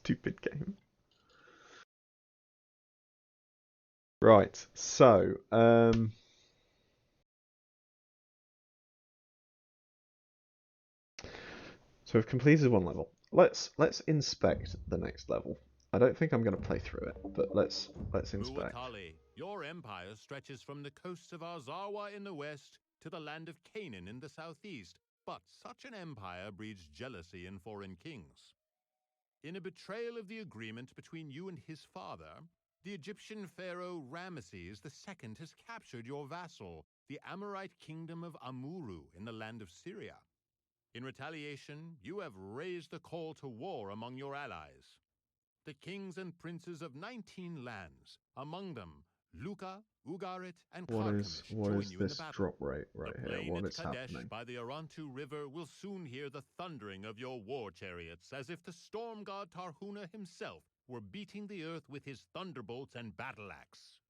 Stupid game. Right, so we've completed one level. Let's inspect the next level. I don't think I'm going to play through it, but let's inspect. Muatali, your empire stretches from the coasts of Arzawa in the west to the land of Canaan in the southeast, but such an empire breeds jealousy in foreign kings. In a betrayal of the agreement between you and his father, the Egyptian pharaoh Ramesses II has captured your vassal, the Amorite kingdom of Amuru in the land of Syria. In retaliation, you have raised the call to war among your allies. The kings and princes of 19 lands, among them Luca, Ugarit, and Carchemish, join you in the battle. Drop rate right The here? plain What at is Kadesh happening? by the Arantu River will soon hear the thundering of your war chariots, as if the storm god Tarhuna himself were beating the earth with his thunderbolts and battle axe.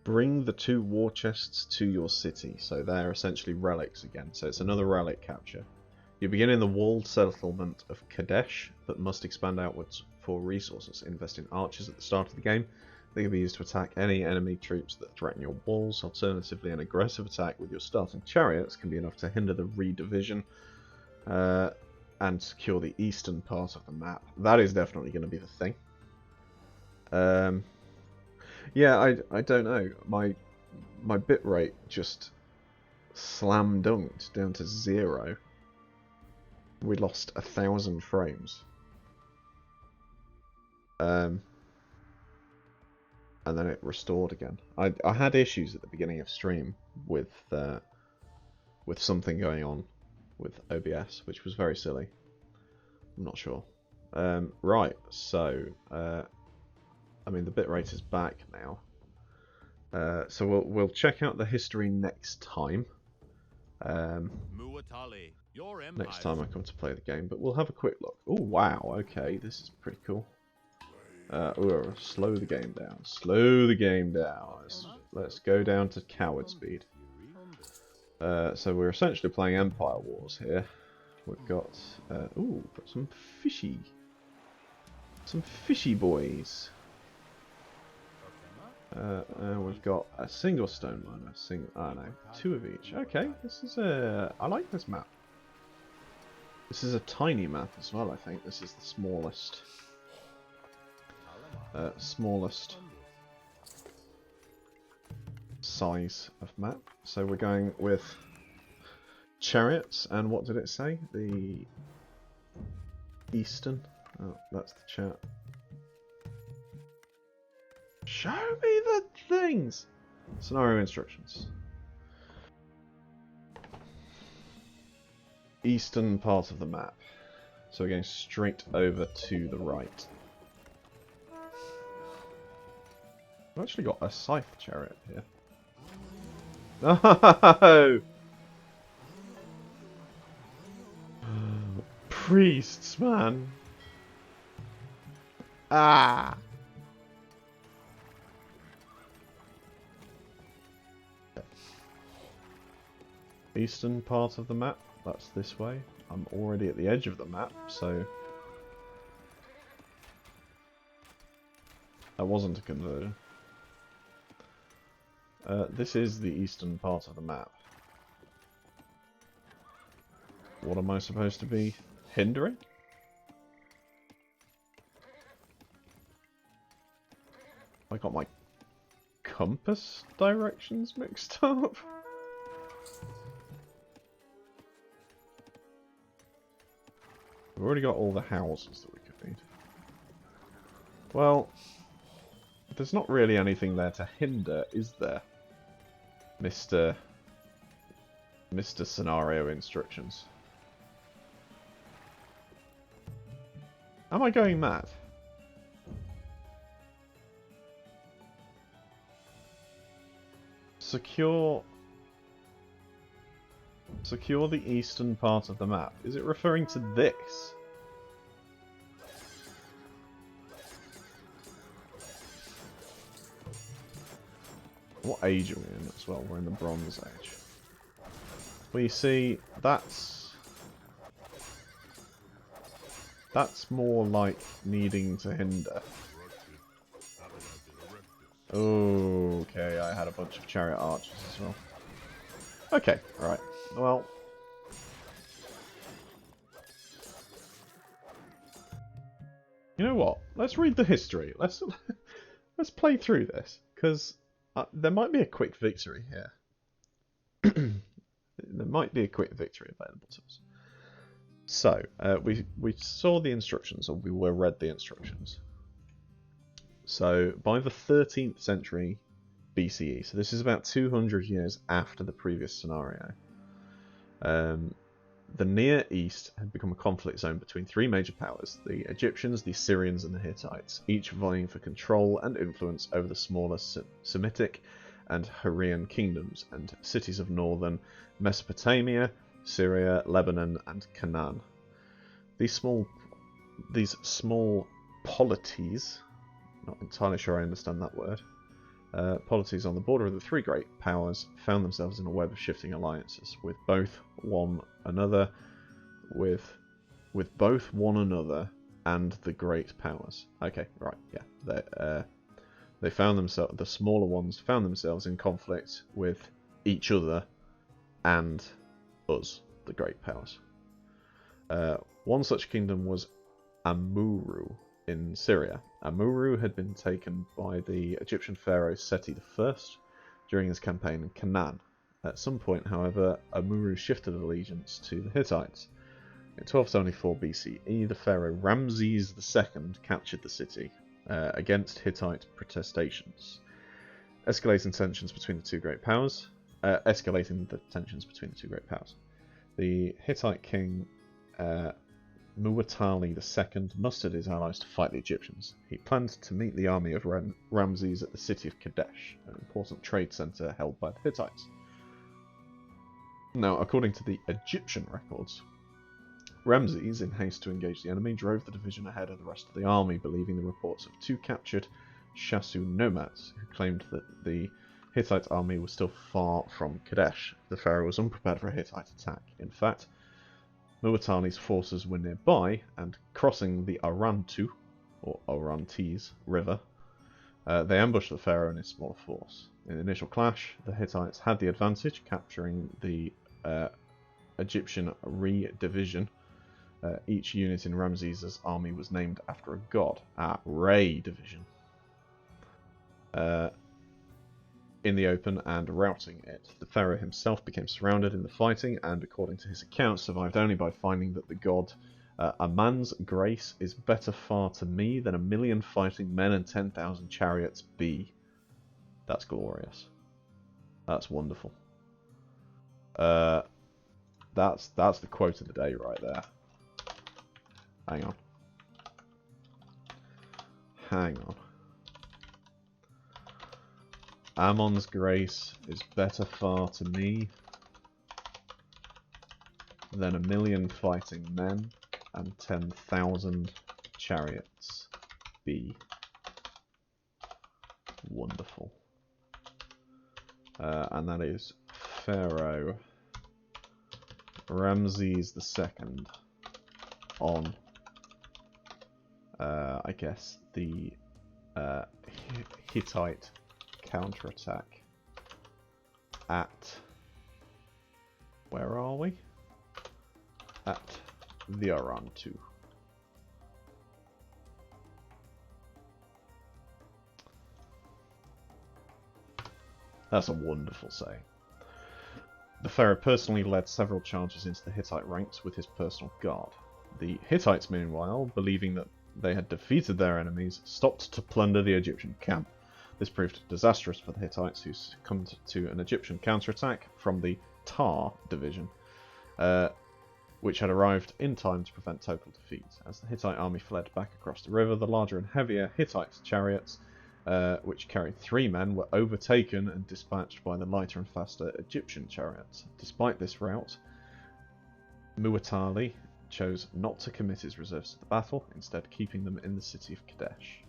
Bring the 2 war chests to your city. So they're essentially relics again. So it's another relic capture. You begin in the walled settlement of Kadesh, but must expand outwards for resources. Invest in archers at the start of the game. They can be used to attack any enemy troops that threaten your walls. Alternatively, an aggressive attack with your starting chariots can be enough to hinder the redivision and secure the eastern part of the map. That is definitely going to be the thing. Yeah, I don't know. My bitrate just slam dunked down to 0. We lost 1,000 frames. And then it restored again. I had issues at the beginning of stream with something going on with OBS, which was very silly. I'm not sure. Right, so I mean, the bitrate is back now. So we'll check out the history next time. Muatali, your empire. Next time I come to play the game, but we'll have a quick look. Oh wow, okay, this is pretty cool. Slow the game down. Slow the game down. Let's go down to coward speed. So we're essentially playing Empire Wars here. We've got got some fishy boys. We've got a single stone miner, 2 of each. Okay, this is I like this map. This is a tiny map as well. I think this is the smallest size of map. So we're going with chariots, and what did it say? The eastern. Oh, that's the chat. Show me the things! Scenario instructions. Eastern part of the map. So we're going straight over to the right. I've actually got a scythe chariot here. No! Priests, man! Ah! Eastern part of the map, that's this way. I'm already at the edge of the map, so that wasn't a conversion. This is the eastern part of the map. What am I supposed to be hindering? I got my compass directions mixed up. We've already got all the houses that we could need. Well, there's not really anything there to hinder, is there? Mr. Scenario Instructions. Am I going mad? Secure the eastern part of the map. Is it referring to this? What age are we in as well? We're in the Bronze Age. Well, you see, that's That's more like needing to hinder. Okay, I had a bunch of chariot archers as well. Okay, right. Well, you know what? Let's read the history. Let's let's play through this because there might be a quick victory here. There might be a quick victory available to us. So we saw the instructions, or we were read the instructions. So by the 13th century BCE, so this is about 200 years after the previous scenario, the Near East had become a conflict zone between three major powers, the Egyptians, the Assyrians and the Hittites, each vying for control and influence over the smaller Semitic and Hurrian kingdoms and cities of northern Mesopotamia, Syria, Lebanon and Canaan. These small polities, not entirely sure I understand that word, polities on the border of the three great powers found themselves in a web of shifting alliances with both one another and the great powers. Okay, right, yeah. They found themselves, the smaller ones found themselves in conflict with each other and us, the great powers. One such kingdom was Amurru in Syria. Amurru had been taken by the Egyptian pharaoh Seti I during his campaign in Canaan. At some point, however, Amurru shifted allegiance to the Hittites. In 1274 BCE, the pharaoh Ramses II captured the city against Hittite protestations, escalating the tensions between the two great powers. The Hittite king Muwatalli II mustered his allies to fight the Egyptians. He planned to meet the army of Ramses at the city of Kadesh, an important trade centre held by the Hittites. Now, according to the Egyptian records, Ramses, in haste to engage the enemy, drove the division ahead of the rest of the army, believing the reports of two captured Shasu nomads, who claimed that the Hittite army was still far from Kadesh. The pharaoh was unprepared for a Hittite attack. In fact, Muwatalli's forces were nearby, and crossing the Orontes river, they ambushed the pharaoh and his smaller force. In the initial clash, the Hittites had the advantage, capturing the Egyptian Re division. Each unit in Ramses' army was named after a god, Re division. In the open and routing it. The pharaoh himself became surrounded in the fighting and, according to his account, survived only by finding that the god a man's grace is better far to me than 1,000,000 fighting men and 10,000 chariots be. That's glorious. That's wonderful. That's the quote of the day right there. Hang on. Ammon's grace is better far to me than 1,000,000 fighting men and 10,000 chariots be. Wonderful. And that is Pharaoh Ramses II on, I guess, the Hittite counterattack at, where are we? At the Orontes. That's a wonderful saying. The pharaoh personally led several charges into the Hittite ranks with his personal guard. The Hittites, meanwhile, believing that they had defeated their enemies, stopped to plunder the Egyptian camp. This proved disastrous for the Hittites, who succumbed to an Egyptian counterattack from the Tar division, which had arrived in time to prevent total defeat. As the Hittite army fled back across the river, the larger and heavier Hittite chariots, which carried 3 men, were overtaken and dispatched by the lighter and faster Egyptian chariots. Despite this rout, Muwatalli chose not to commit his reserves to the battle, instead keeping them in the city of Kadesh.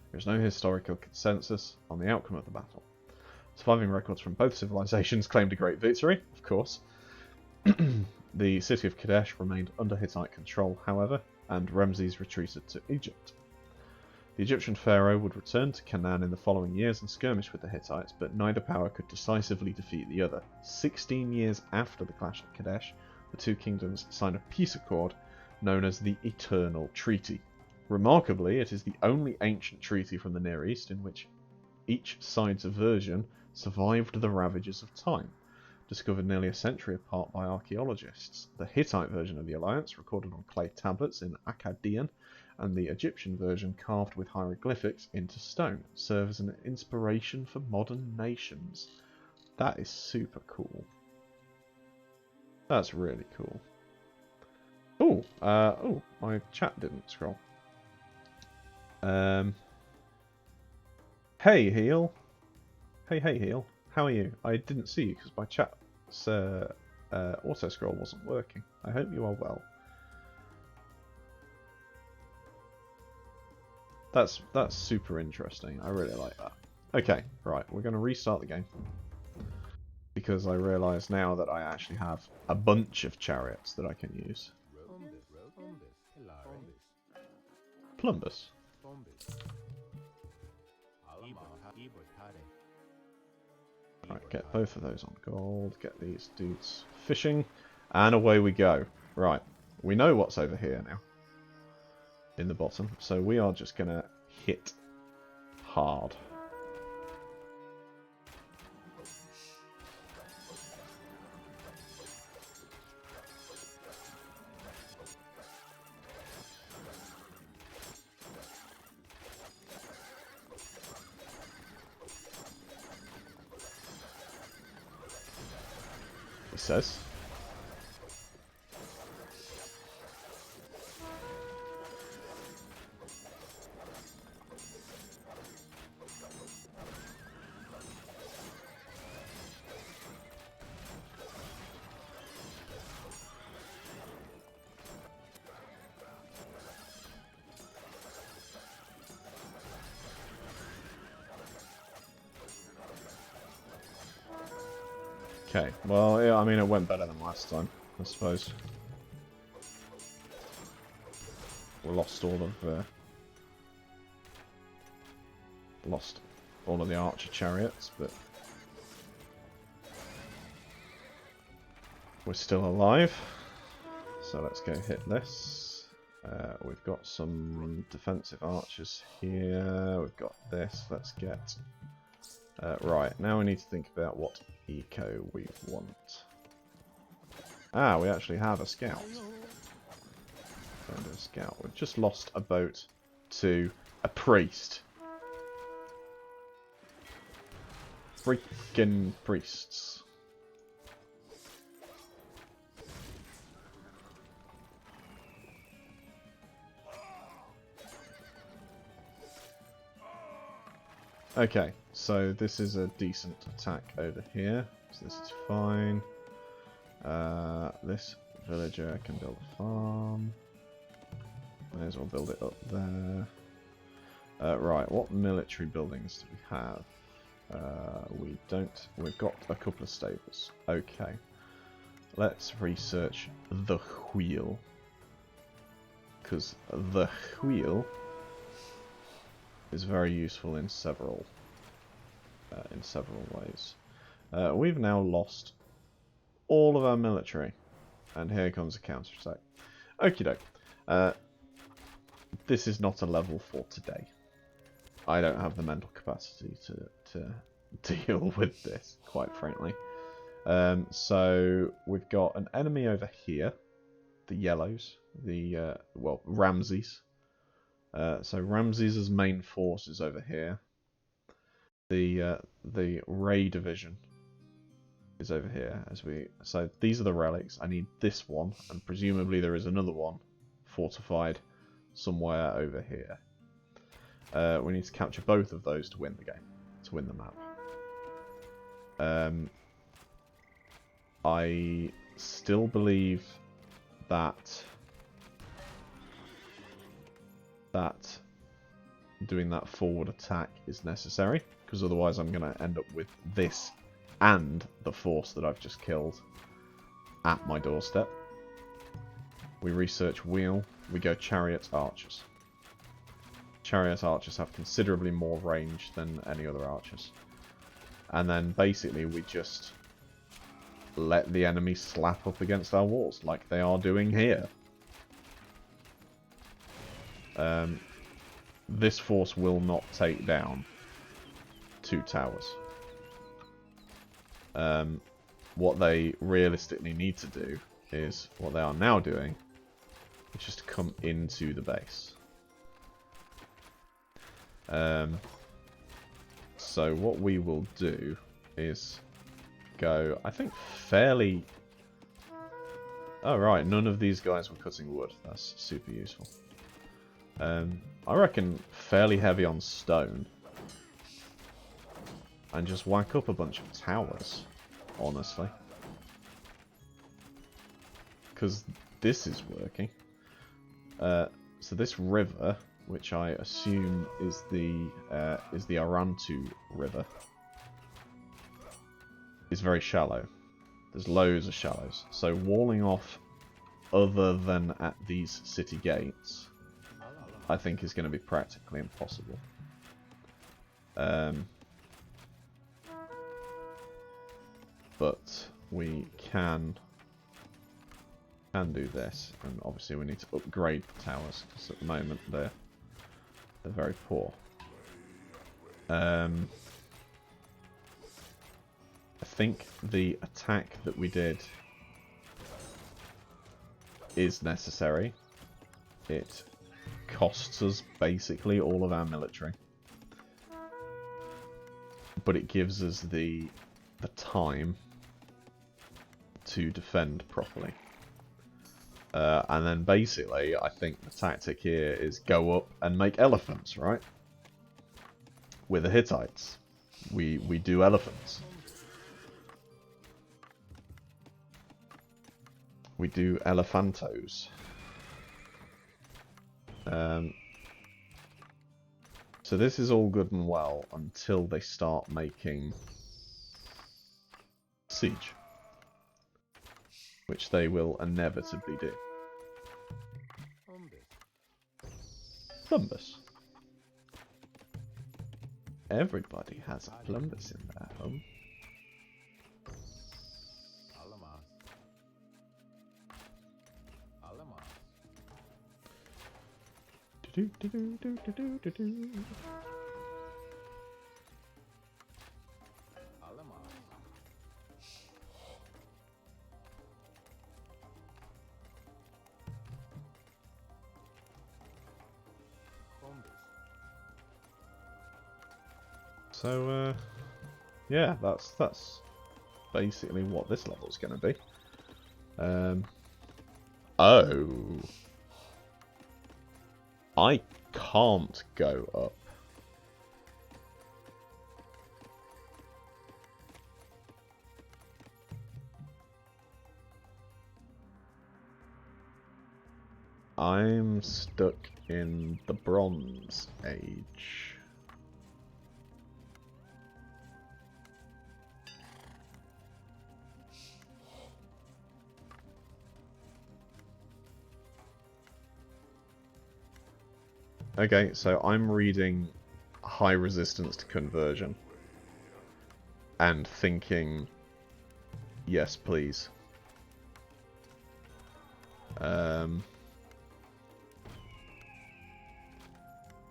There is no historical consensus on the outcome of the battle. Surviving records from both civilizations claimed a great victory, of course. The city of Kadesh remained under Hittite control, however, and Ramses retreated to Egypt. The Egyptian pharaoh would return to Canaan in the following years and skirmish with the Hittites, but neither power could decisively defeat the other. 16 years after the clash at Kadesh, the two kingdoms signed a peace accord known as the Eternal Treaty. Remarkably, it is the only ancient treaty from the Near East in which each side's version survived the ravages of time, discovered nearly a century apart by archaeologists. The Hittite version of the alliance, recorded on clay tablets in Akkadian, and the Egyptian version carved with hieroglyphics into stone, serve as an inspiration for modern nations. That is super cool. That's really cool. Oh, my chat didn't scroll. Hey, Heel. Hey, Heel. How are you? I didn't see you because my chat's auto-scroll wasn't working. I hope you are well. That's super interesting. I really like that. Okay, right. We're going to restart the game. Because I realise now that I actually have a bunch of chariots that I can use. Plumbus. Right, get both of those on gold. Get these dudes fishing. And away we go. Right. We know what's over here now. In the bottom. So we are just going to hit hard. He says. Okay, well, yeah, I mean, it went better than last time, I suppose. We lost all of the archer chariots, but we're still alive. So let's go hit this. We've got some defensive archers here. We've got this. Let's get... right, now we need to think about what eco we want. Ah, we actually have a scout. A scout. We've just lost a boat to a priest. Freaking priests. Okay, so this is a decent attack over here. So this is fine. This villager can build a farm. May as well build it up there. Right, what military buildings do we have? We don't. We've got a couple of stables. Okay. Let's research the wheel. Because the wheel is very useful in several ways. We've now lost all of our military, and here comes a counterattack. Okie doke. This is not a level for today. I don't have the mental capacity to deal with this, quite frankly. So we've got an enemy over here, the yellows, the well, Ramses. So Ramses' main force is over here. The Ray division is over here. So these are the relics. I need this one, and presumably there is another one fortified somewhere over here. We need to capture both of those to win the game, to win the map. I still believe that doing that forward attack is necessary, because otherwise I'm going to end up with this and the force that I've just killed at my doorstep. We research wheel. We go chariot archers. Chariot archers have considerably more range than any other archers. And then basically we just let the enemy slap up against our walls, like they are doing here. This force will not take down 2 towers. What they realistically need to do is what they are now doing, which is to come into the base. So what we will do is go, I think, fairly... Oh, right, none of these guys were cutting wood. That's super useful. I reckon fairly heavy on stone. And just whack up a bunch of towers, honestly. Because this is working. So this river, which I assume is the Arantu River, is very shallow. There's loads of shallows. So walling off other than at these city gates, I think is going to be practically impossible. But we can do this, and obviously we need to upgrade the towers, because at the moment they're very poor. I think the attack that we did is necessary. It costs us basically all of our military, but it gives us the time to defend properly. And then basically, I think the tactic here is go up and make elephants, right? With the Hittites. We do elephants. We do elephantos. So this is all good and well until they start making siege, which they will inevitably do. Plumbus. Everybody has a plumbus in their home. So, yeah, that's basically what this level's going to be. Oh. I can't go up. I'm stuck in the Bronze Age. Okay, so I'm reading high resistance to conversion and thinking, yes, please.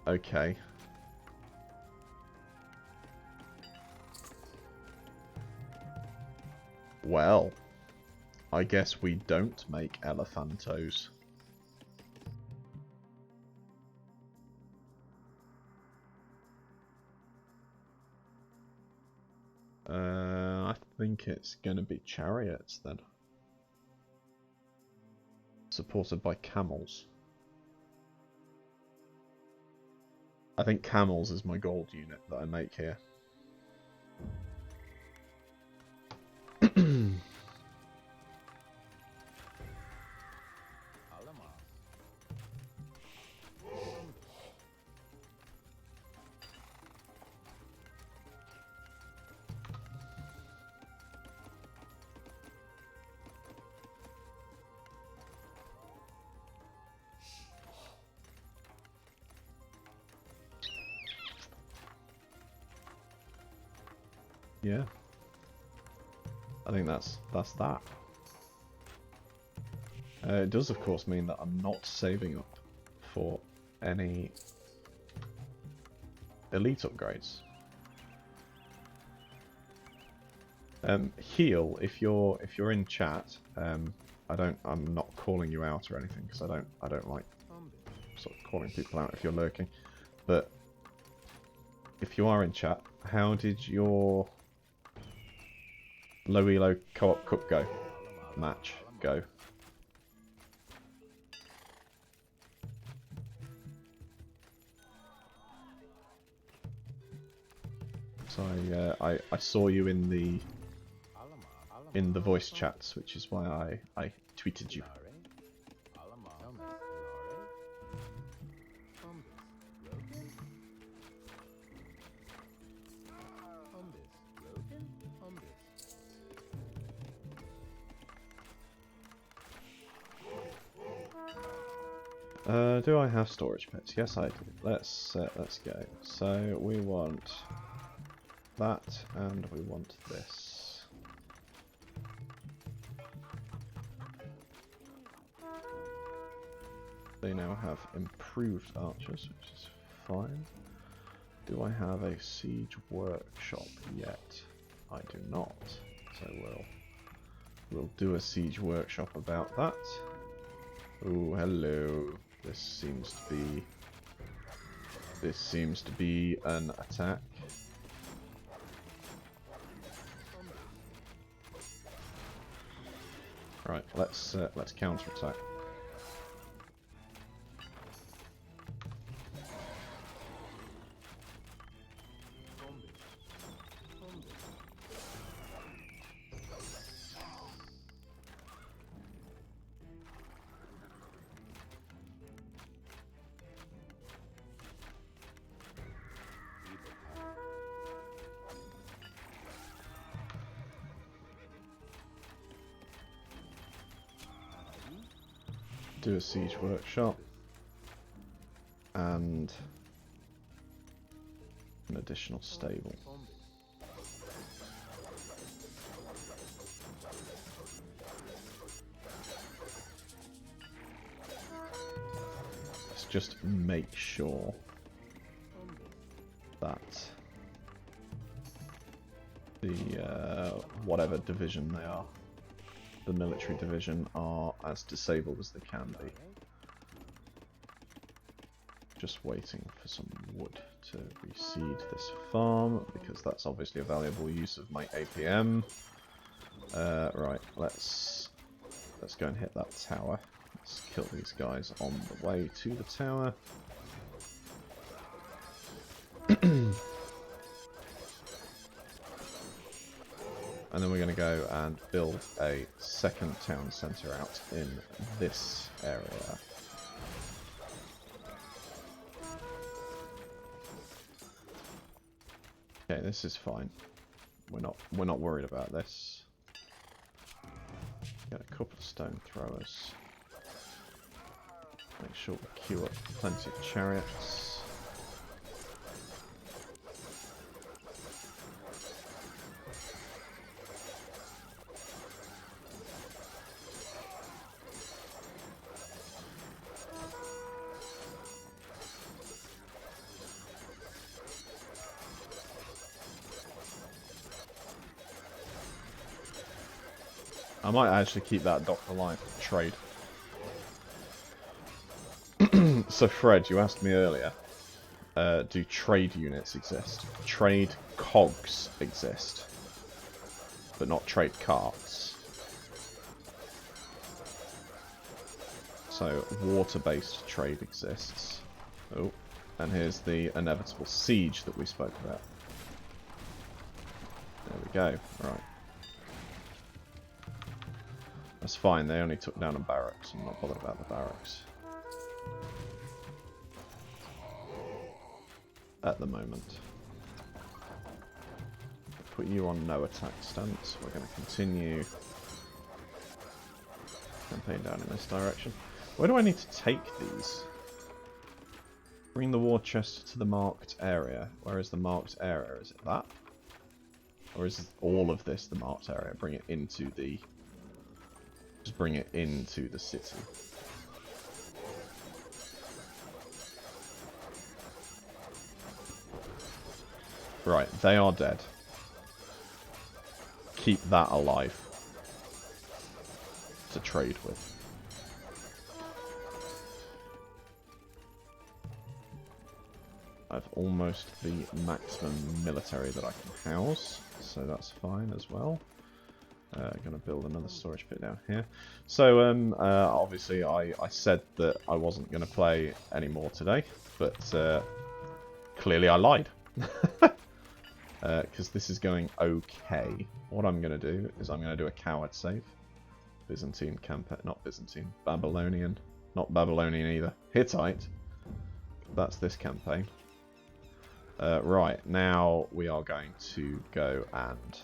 Okay. Well, I guess we don't make elephantos. I think it's going to be chariots then. Supported by camels. I think camels is my gold unit that I make here. yeah. I think that's that. It does, of course, mean that I'm not saving up for any elite upgrades. Heal if you're in chat. I'm not calling you out or anything because I don't like sort of calling people out if you're lurking. But if you are in chat, how did your low elo co-op cup match go? So I saw you in the voice chats, which is why I tweeted you. Do I have storage pits? Yes, I do. Let's go. So we want that, and we want this. They now have improved archers, which is fine. Do I have a siege workshop yet? I do not. So we'll do a siege workshop about that. Oh, hello. This seems to be an attack. Right, let's counterattack. Do a siege workshop and an additional stable. Let's just make sure that the whatever division they are, the military division, are as disabled as they can be. Just waiting for some wood to reseed this farm, because that's obviously a valuable use of my APM. Right, let's go and hit that tower. Let's kill these guys on the way to the tower. And then we're going to go and build a second town centre out in this area. Okay, this is fine. We're not worried about this. Get a couple of stone throwers. Make sure we queue up plenty of chariots. I might actually keep that dock alive for trade. So Fred, you asked me earlier, do trade units exist? Trade cogs exist, but not trade carts. So water-based trade exists. Oh, and here's the inevitable siege that we spoke about. There we go, right. That's fine, they only took down a barracks. I'm not bothered about the barracks at the moment. Put you on no attack stance. We're going to continue campaign down in this direction. Where do I need to take these? Bring the war chest to the marked area. Where is the marked area? Is it that? Or is all of this the marked area? Bring it into the... Just bring it into the city. Right, they are dead. Keep that alive to trade with. I've almost the maximum military that I can house, so that's fine as well. Going to build another storage pit down here. So, obviously I said that I wasn't going to play anymore today, but clearly I lied. Because this is going okay. What I'm going to do is I'm going to do a coward save. Byzantine campaign, not Byzantine, Babylonian. Not Babylonian either. Hittite. That's this campaign. Right, now we are going to go and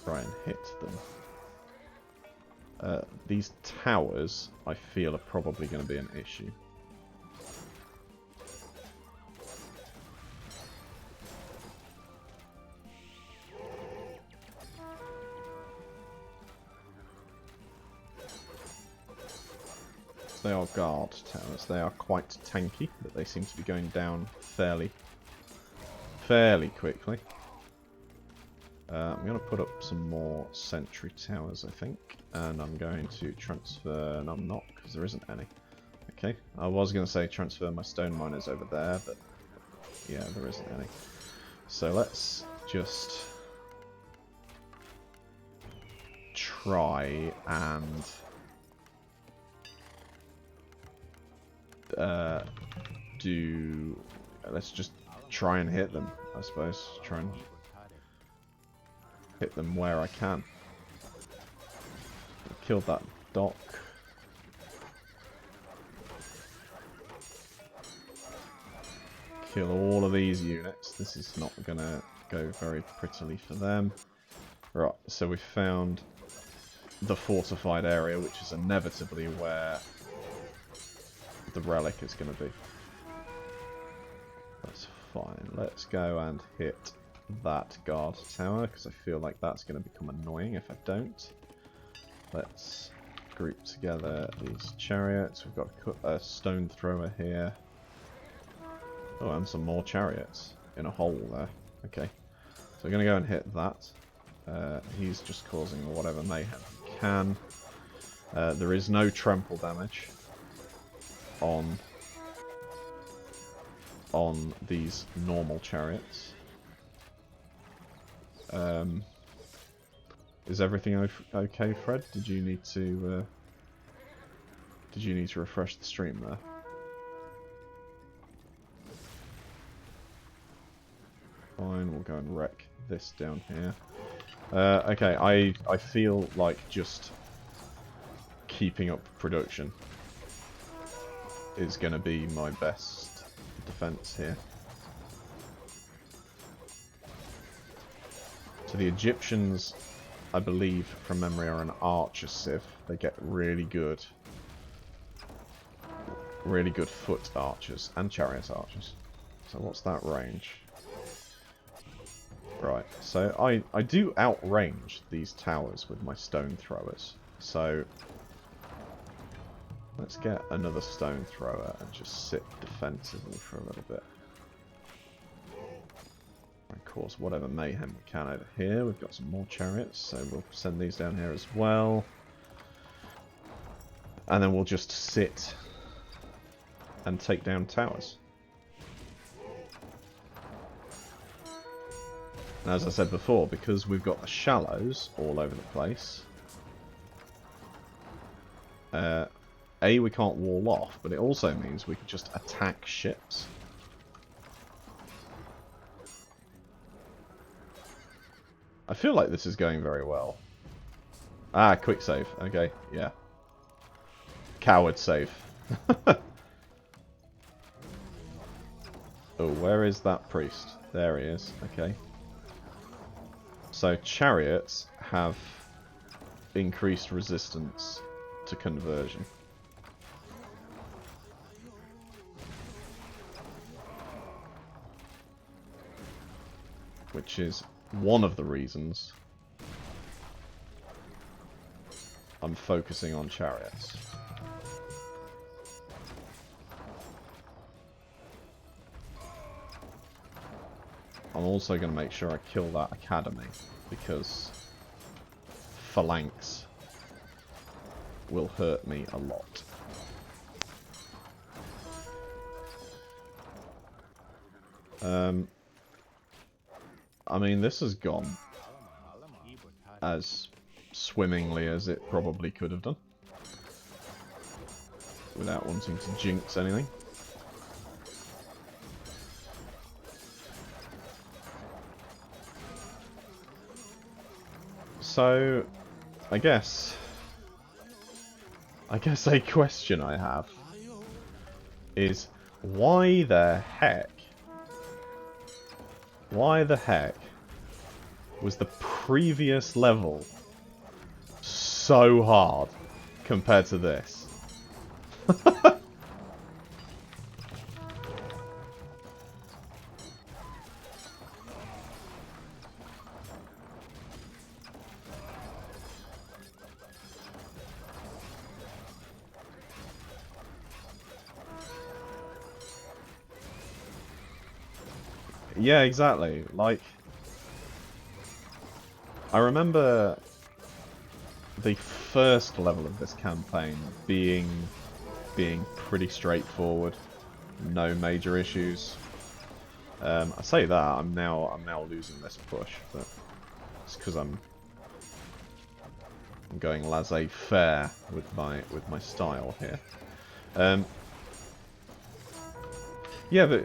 try and hit them. These towers, I feel, are probably going to be an issue. They are guard towers. They are quite tanky, but they seem to be going down fairly quickly. I'm going to put up some more sentry towers, I think, and I'm going to transfer... No, I'm not, because there isn't any. Okay, I was going to say transfer my stone miners over there, but yeah, there isn't any. So let's just try and... let's just try and hit them, I suppose. Try and hit them where I can. Killed that dock. Kill all of these units. This is not gonna go very prettily for them. Right, so we found the fortified area, which is inevitably where the relic is going to be. That's fine. Let's go and hit that guard tower, because I feel like that's going to become annoying if I don't. Let's group together these chariots. We've got a stone thrower here. Oh, and some more chariots in a hole there. Okay. So we're going to go and hit that. He's just causing whatever mayhem he can. There is no trample damage on these normal chariots. Is everything okay, Fred? Did you need to refresh the stream there? Fine, we'll go and wreck this down here. Okay, I feel like just keeping up production is going to be my best defense here. So the Egyptians, I believe from memory, are an archer civ. They get really good foot archers and chariot archers. So what's that range? Right, so I do outrange these towers with my stone throwers. So let's get another stone thrower and just sit defensively for a little bit. Of course, whatever mayhem we can over here. We've got some more chariots, so we'll send these down here as well. And then we'll just sit and take down towers. And as I said before, because we've got the shallows all over the place, A, we can't wall off, but it also means we can just attack ships. I feel like this is going very well. Ah, quick save. Okay, yeah. Coward save. Oh, where is that priest? There he is. Okay. So chariots have increased resistance to conversion. which is one of the reasons I'm focusing on chariots. I'm also going to make sure I kill that academy, because phalanx will hurt me a lot. I mean, this has gone as swimmingly as it probably could have done, without wanting to jinx anything. So, I guess a question I have is, why the heck was the previous level so hard compared to this? Yeah, exactly. Like, I remember the first level of this campaign being pretty straightforward, no major issues. I say that I'm now losing this push, but it's because I'm going laissez-faire with my style here. Yeah, but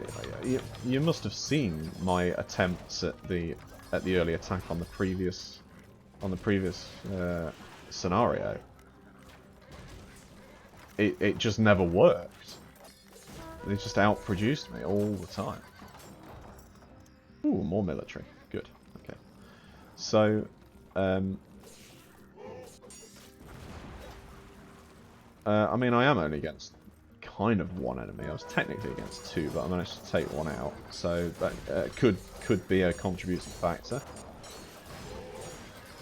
you must have seen my attempts at the early attack on the previous scenario. It just never worked. They just outproduced me all the time. Ooh, more military. Good. Okay. So, I mean, I am only against kind of one enemy. I was technically against two, but I managed to take one out. So that could be a contributing factor.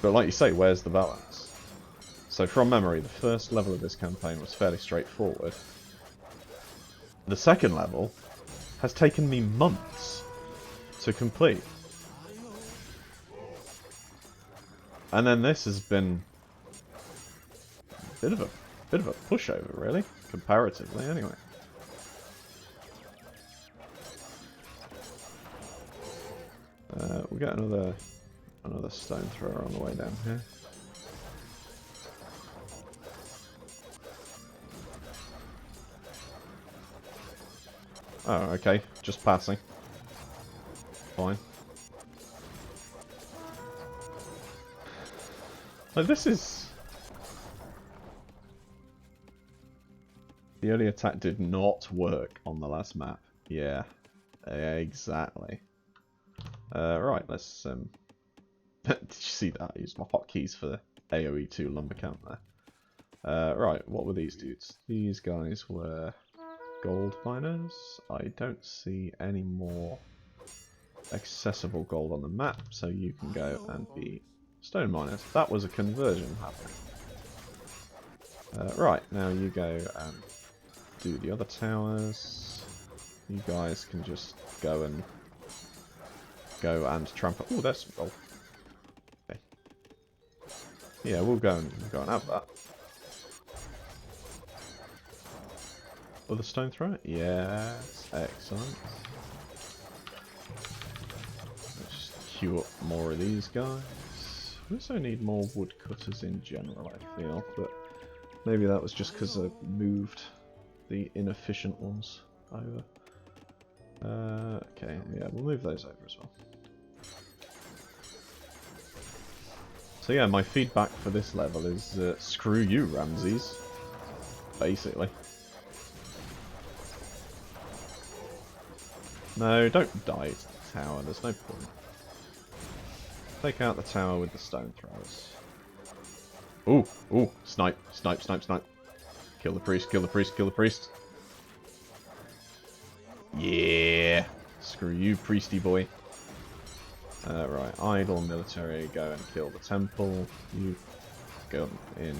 But like you say, where's the balance? So from memory, the first level of this campaign was fairly straightforward. The second level has taken me months to complete. And then this has been a bit of a pushover, really, comparatively, anyway. We'll get another stone thrower on the way down here. Oh, okay, just passing. Fine. Like, this is... The early attack did not work on the last map. Yeah, exactly. Right, let's... Did you see that? I used my hotkeys for AoE2 lumber camp there. Right, what were these dudes? These guys were gold miners. I don't see any more accessible gold on the map, so you can go and be stone miners. That was a conversion happening. Right, now you go and do the other towers. You guys can just go and trample. Oh, there's some gold. Okay. Yeah, we'll go and have that. Other stone thrower? Yes, excellent. Let's queue up more of these guys. We also need more woodcutters in general, I feel, but maybe that was just because I moved the inefficient ones over. Okay, yeah, we'll move those over as well. So yeah, my feedback for this level is screw you, Ramses. Basically. No, don't die to the tower, there's no point. Take out the tower with the stone throwers. Ooh, ooh, snipe, snipe, snipe, snipe. Kill the priest, kill the priest, kill the priest. Yeah! Screw you, priesty boy. Right, idle military, go and kill the temple. You go in.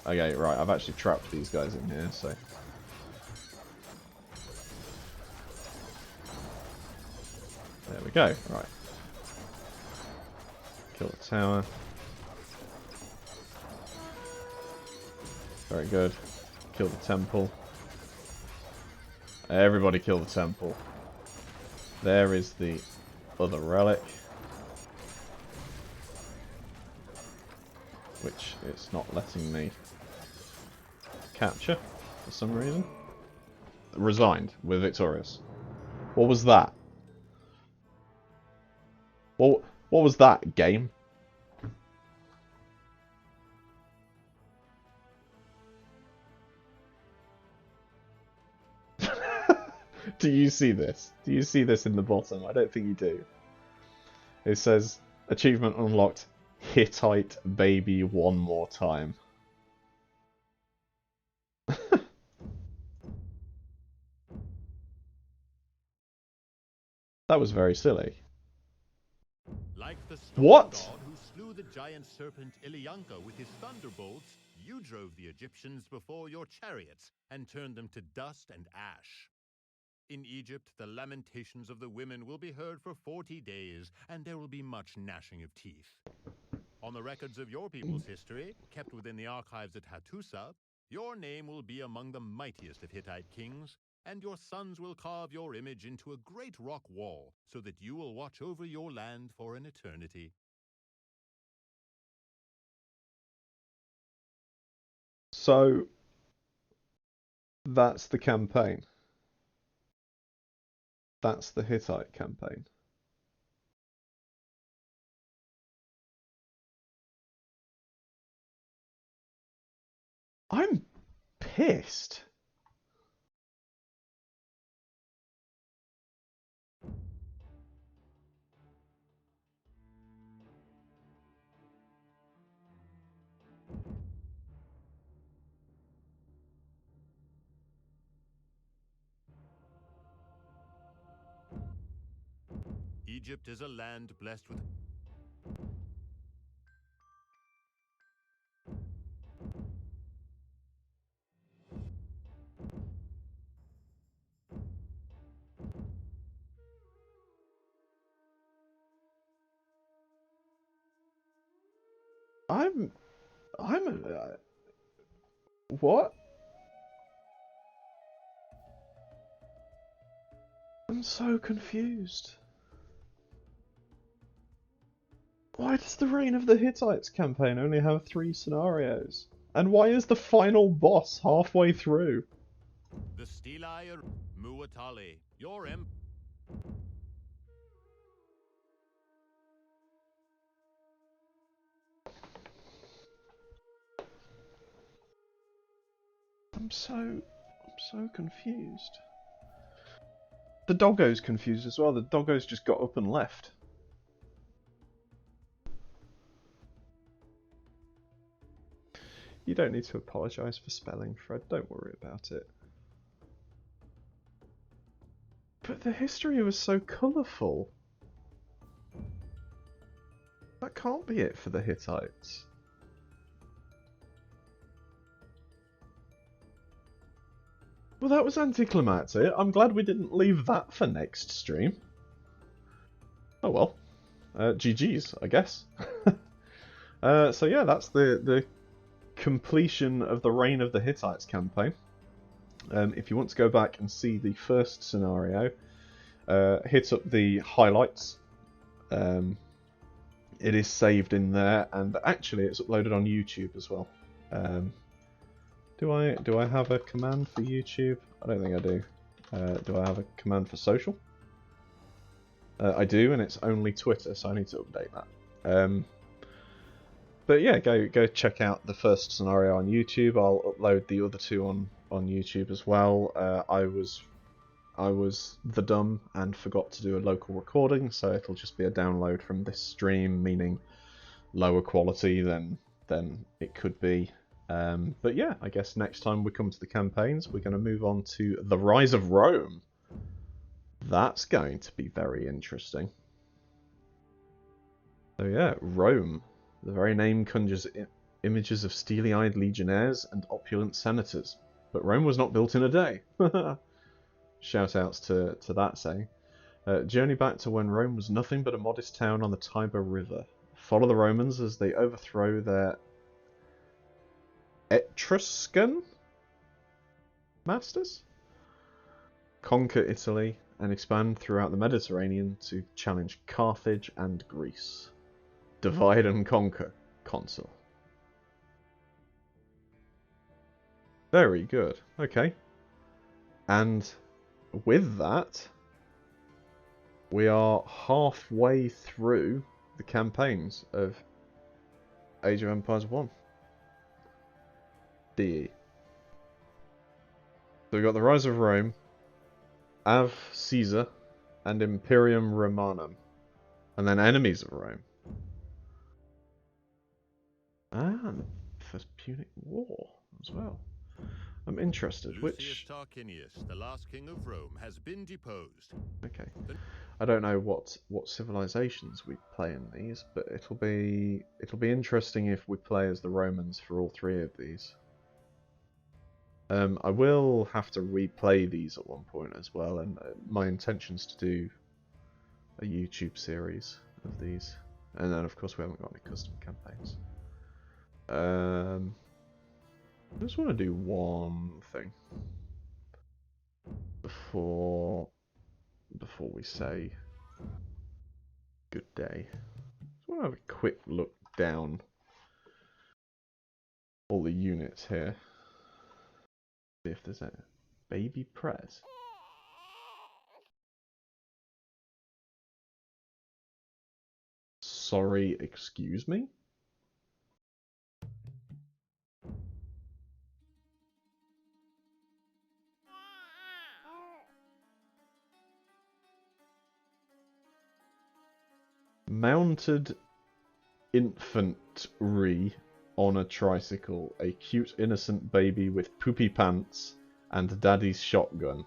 Okay, right, I've actually trapped these guys in here, so... There we go, right. Kill the tower. Very good. Kill the temple. Everybody kill the temple. There is the other relic. Which it's not letting me capture for some reason. Resigned. We're victorious. What was that? What was that, game? Do you see this? Do you see this in the bottom? I don't think you do. It says, achievement unlocked, Hittite baby one more time. That was very silly. Like the What? God who slew the giant serpent Ilyanka with his thunderbolts, you drove the Egyptians before your chariots and turned them to dust and ash. In Egypt, the lamentations of the women will be heard for 40 days, and there will be much gnashing of teeth. On the records of your people's history, kept within the archives at Hattusa, your name will be among the mightiest of Hittite kings, and your sons will carve your image into a great rock wall, so that you will watch over your land for an eternity. So, that's the campaign. That's the Hittite campaign. I'm pissed. Egypt is a land blessed with... I'm what? I'm so confused. Why does the Reign of the Hittites campaign only have 3 scenarios? And why is the final boss halfway through? The Stelae Muatali, your I'm so confused. The doggo's confused as well. The doggo's just got up and left. You don't need to apologise for spelling, Fred. Don't worry about it. But the history was so colourful. That can't be it for the Hittites. Well, that was anticlimactic. I'm glad we didn't leave that for next stream. Oh well. GG's, I guess. So yeah, that's the completion of the Reign of the Hittites campaign. If you want to go back and see the first scenario, hit up the highlights. It is saved in there, and actually it's uploaded on YouTube as well. Do I have a command for YouTube? I don't think I do. Do I have a command for social? I do, and it's only Twitter, so I need to update that. But yeah, go check out the first scenario on YouTube. I'll upload the other 2 on YouTube as well. I was the dumb and forgot to do a local recording, so it'll just be a download from this stream, meaning lower quality than it could be. But yeah, I guess next time we come to the campaigns, we're going to move on to the Rise of Rome. That's going to be very interesting. So yeah, Rome. The very name conjures images of steely-eyed legionnaires and opulent senators. But Rome was not built in a day. Shout-outs to that saying. Journey back to when Rome was nothing but a modest town on the Tiber River. Follow the Romans as they overthrow their Etruscan masters, conquer Italy, and expand throughout the Mediterranean to challenge Carthage and Greece. Divide and conquer, Consul. Very good. Okay. And with that, we are halfway through the campaigns of Age of Empires 1. DE. So we got the Rise of Rome, Av Caesar, and Imperium Romanum. And then Enemies of Rome. And the First Punic War as well. I'm interested. Lucius Tarquinius, the last king of Rome, has been deposed. Okay. I don't know what civilizations we play in these, but it'll be interesting if we play as the Romans for all three of these. I will have to replay these at one point as well, and my intention's to do a YouTube series of these. And then, of course, we haven't got any custom campaigns. I just want to do one thing before we say good day. I want to have a quick look down all the units here. See if there's a baby prez. Sorry, excuse me? Mounted infantry on a tricycle. A cute innocent baby with poopy pants and daddy's shotgun.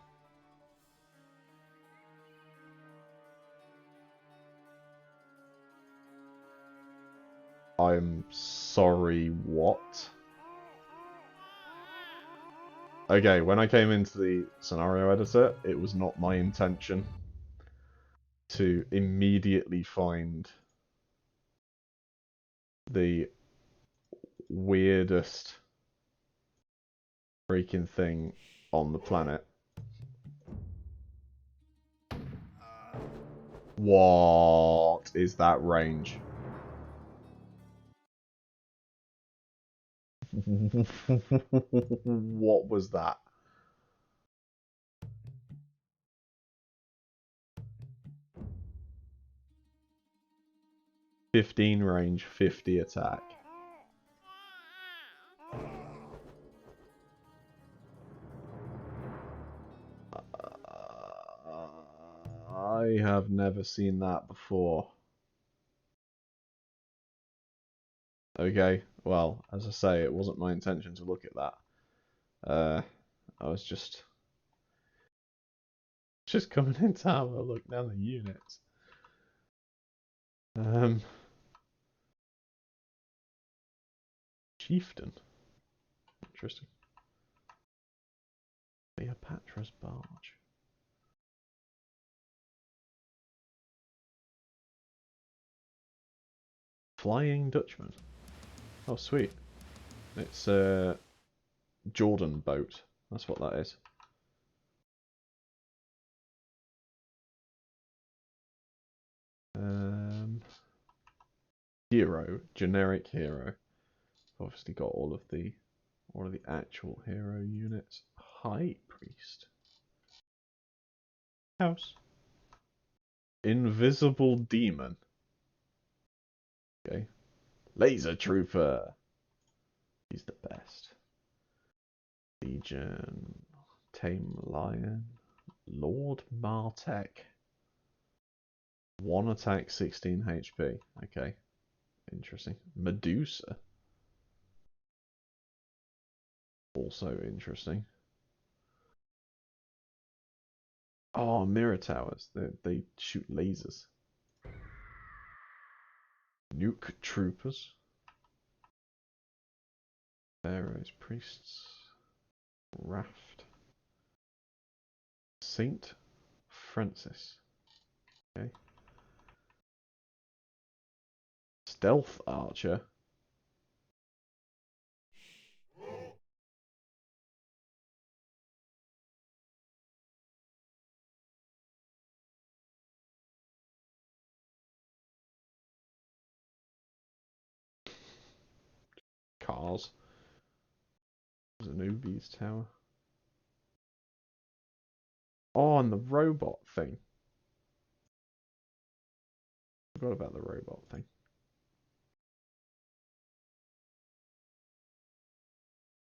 I'm sorry, what? Okay, when I came into the scenario editor, it was not my intention to immediately find the weirdest freaking thing on the planet. What is that range? What was that? "15 range, 50 attack." I have never seen that before. Okay, well, as I say, it wasn't my intention to look at that. I was just coming in to have a look down the units. Chieftain. Interesting. Cleopatra's barge. Flying Dutchman. Oh, sweet. It's a Jordan boat. That's what that is. Hero, generic hero. Obviously got all of the actual hero units. High Priest. House. Invisible Demon. Okay. Laser Trooper. He's the best. Legion. Tame Lion. Lord Martek. 1 attack, 16 HP. Okay. Interesting. Medusa. Also interesting. Oh, mirror towers. They shoot lasers. Nuke troopers. Pharaoh's priests. Raft. Saint Francis. Okay. Stealth archer. Cars. Zanubi's tower. Oh, and the robot thing. Forgot about the robot thing.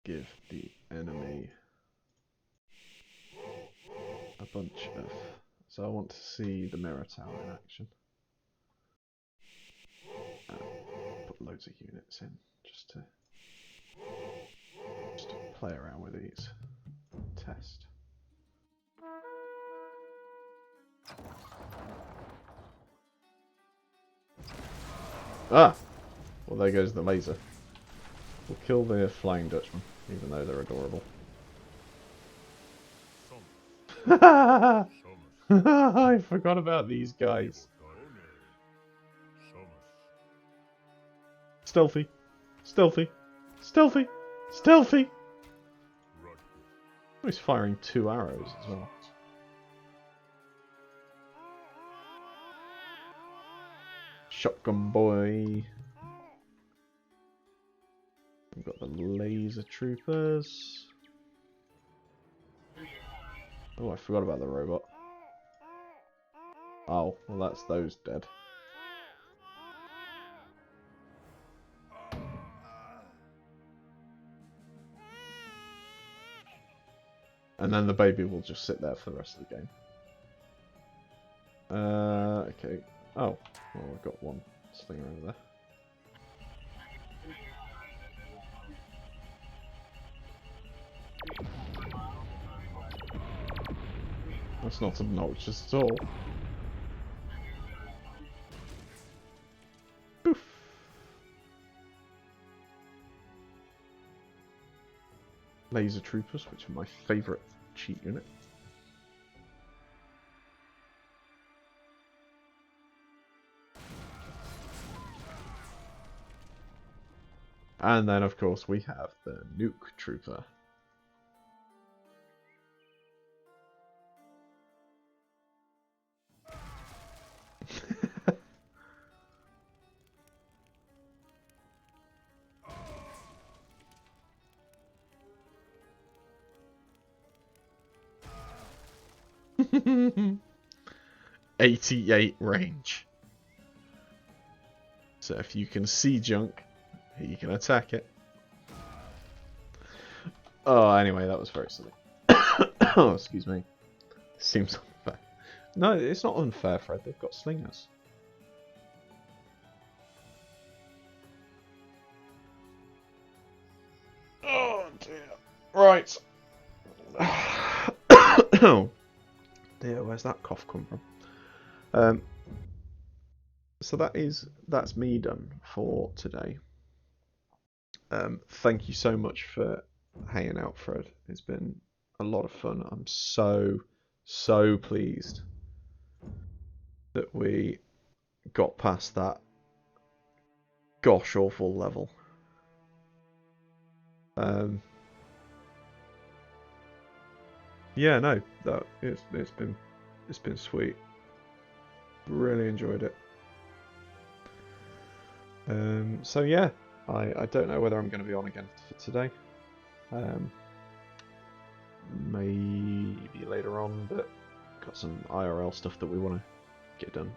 Give the enemy a bunch of... So I want to see the mirror tower in action. Put loads of units in just to play around with these. Test. Ah! Well, there goes the laser. We'll kill the Flying Dutchman, even though they're adorable. I forgot about these guys. Stealthy. Stealthy. Stealthy. Stealthy! Oh, he's firing 2 arrows as well. Shotgun boy. We've got the laser troopers. Oh, I forgot about the robot. Oh, well that's those dead. And then the baby will just sit there for the rest of the game. Okay. Oh, well I've got one slinger over there. That's not obnoxious at all. Poof. Laser troopers, which are my favourite cheat unit. And then, of course, we have the nuke trooper. .88 range. So if you can see junk, you can attack it. Oh, anyway, that was very silly. Oh, excuse me. Seems unfair. No, it's not unfair, Fred. They've got slingers. Oh, dear. Right. Oh, dear, where's that cough come from? So that's me done for today. Thank you so much for hanging out, Fred. It's been a lot of fun. I'm so pleased that we got past that gosh awful level. Yeah, no, it's been sweet. Really enjoyed it. So yeah, I don't know whether I'm going to be on again for today. Maybe later on, but got some IRL stuff that we want to get done.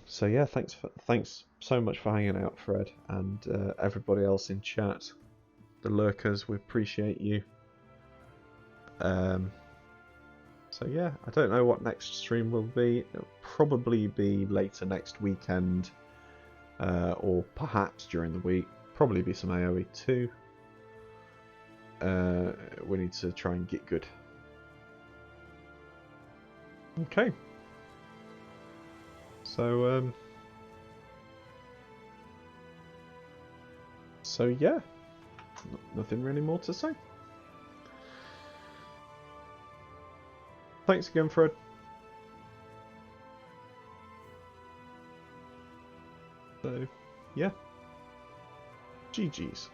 So yeah, thanks so much for hanging out, Fred, and everybody else in chat, the lurkers. We appreciate you. So yeah, I don't know what next stream will be. It'll probably be later next weekend, or perhaps during the week. Probably be some AoE too. We need to try and get good. Okay. So So yeah, nothing really more to say. Thanks again, Fred. So, yeah. GG's.